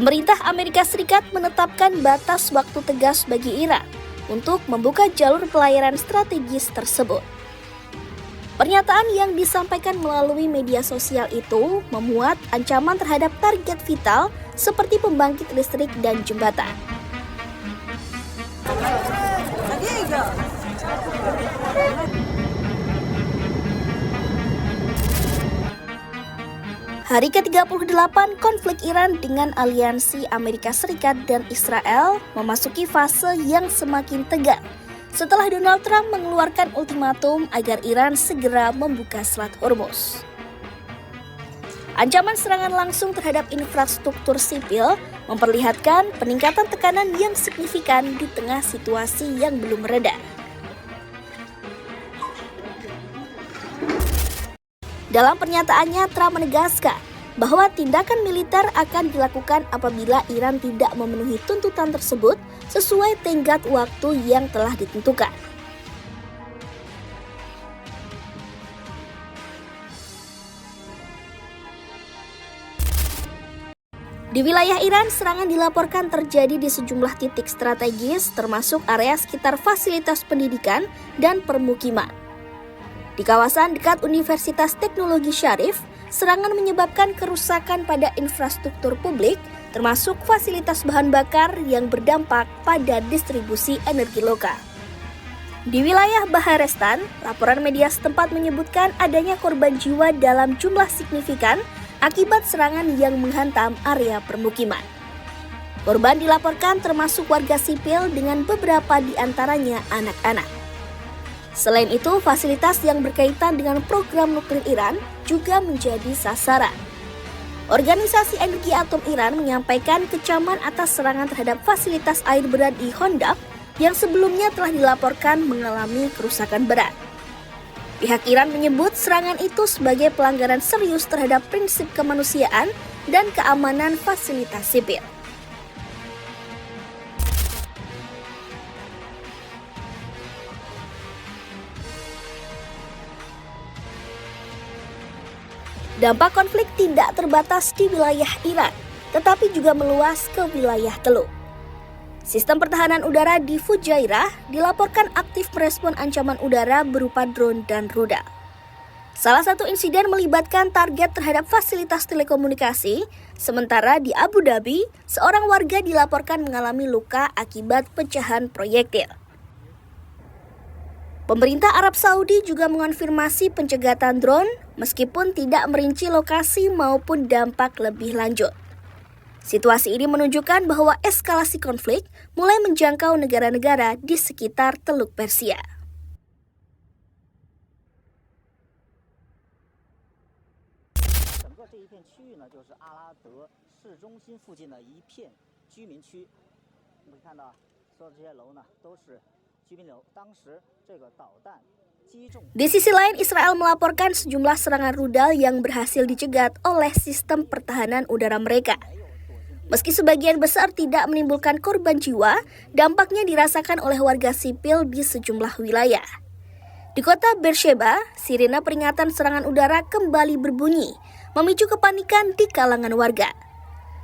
Pemerintah Amerika Serikat menetapkan batas waktu tegas bagi Iran untuk membuka jalur pelayaran strategis tersebut. Pernyataan yang disampaikan melalui media sosial itu memuat ancaman terhadap target vital seperti pembangkit listrik dan jembatan. Hari ke-38 konflik Iran dengan aliansi Amerika Serikat dan Israel memasuki fase yang semakin tegang setelah Donald Trump mengeluarkan ultimatum agar Iran segera membuka Selat Hormuz. Ancaman serangan langsung terhadap infrastruktur sipil memperlihatkan peningkatan tekanan yang signifikan di tengah situasi yang belum mereda. Dalam pernyataannya, Trump menegaskan bahwa tindakan militer akan dilakukan apabila Iran tidak memenuhi tuntutan tersebut sesuai tenggat waktu yang telah ditentukan. Di wilayah Iran, serangan dilaporkan terjadi di sejumlah titik strategis termasuk area sekitar fasilitas pendidikan dan permukiman. Di kawasan dekat Universitas Teknologi Syarif, serangan menyebabkan kerusakan pada infrastruktur publik, termasuk fasilitas bahan bakar yang berdampak pada distribusi energi lokal. Di wilayah Baharestan, laporan media setempat menyebutkan adanya korban jiwa dalam jumlah signifikan akibat serangan yang menghantam area permukiman. Korban dilaporkan termasuk warga sipil dengan beberapa di antaranya anak-anak. Selain itu, fasilitas yang berkaitan dengan program nuklir Iran juga menjadi sasaran. Organisasi Energi Atom Iran menyampaikan kecaman atas serangan terhadap fasilitas air berat di Hondak yang sebelumnya telah dilaporkan mengalami kerusakan berat. Pihak Iran menyebut serangan itu sebagai pelanggaran serius terhadap prinsip kemanusiaan dan keamanan fasilitas sipil. Dampak konflik tidak terbatas di wilayah Iran, tetapi juga meluas ke wilayah Teluk. Sistem pertahanan udara di Fujairah dilaporkan aktif merespon ancaman udara berupa drone dan rudal. Salah satu insiden melibatkan target terhadap fasilitas telekomunikasi, sementara di Abu Dhabi, seorang warga dilaporkan mengalami luka akibat pecahan proyektil. Pemerintah Arab Saudi juga mengonfirmasi pencegatan drone meskipun tidak merinci lokasi maupun dampak lebih lanjut. Situasi ini menunjukkan bahwa eskalasi konflik mulai menjangkau negara-negara di sekitar Teluk Persia. Di sisi lain, Israel melaporkan sejumlah serangan rudal yang berhasil dicegat oleh sistem pertahanan udara mereka. Meski sebagian besar tidak menimbulkan korban jiwa, dampaknya dirasakan oleh warga sipil di sejumlah wilayah. Di kota Beersheba, sirena peringatan serangan udara kembali berbunyi, memicu kepanikan di kalangan warga.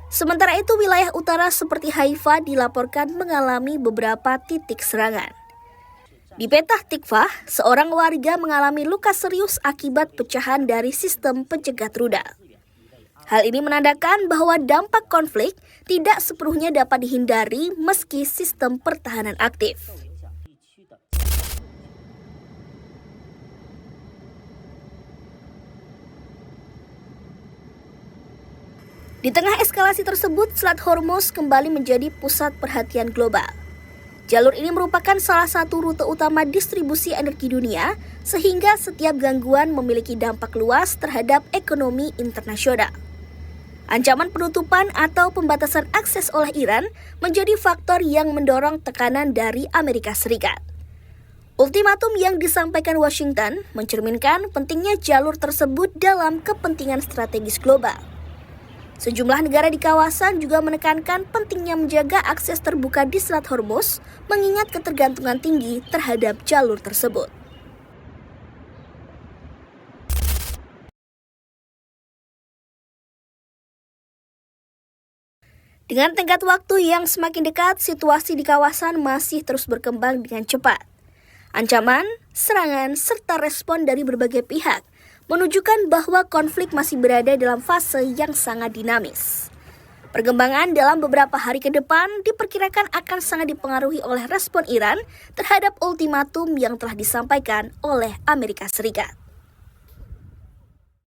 Sementara itu, wilayah utara seperti Haifa dilaporkan mengalami beberapa titik serangan. Di Petah Tikvah, seorang warga mengalami luka serius akibat pecahan dari sistem pencegat rudal. Hal ini menandakan bahwa dampak konflik tidak sepenuhnya dapat dihindari meski sistem pertahanan aktif. Di tengah eskalasi tersebut, Selat Hormuz kembali menjadi pusat perhatian global. Jalur ini merupakan salah satu rute utama distribusi energi dunia, sehingga setiap gangguan memiliki dampak luas terhadap ekonomi internasional. Ancaman penutupan atau pembatasan akses oleh Iran menjadi faktor yang mendorong tekanan dari Amerika Serikat. Ultimatum yang disampaikan Washington mencerminkan pentingnya jalur tersebut dalam kepentingan strategis global. Sejumlah negara di kawasan juga menekankan pentingnya menjaga akses terbuka di Selat Hormuz, mengingat ketergantungan tinggi terhadap jalur tersebut. Dengan tenggat waktu yang semakin dekat, situasi di kawasan masih terus berkembang dengan cepat. Ancaman, serangan, serta respon dari berbagai pihak menunjukkan bahwa konflik masih berada dalam fase yang sangat dinamis. Perkembangan dalam beberapa hari ke depan diperkirakan akan sangat dipengaruhi oleh respon Iran terhadap ultimatum yang telah disampaikan oleh Amerika Serikat.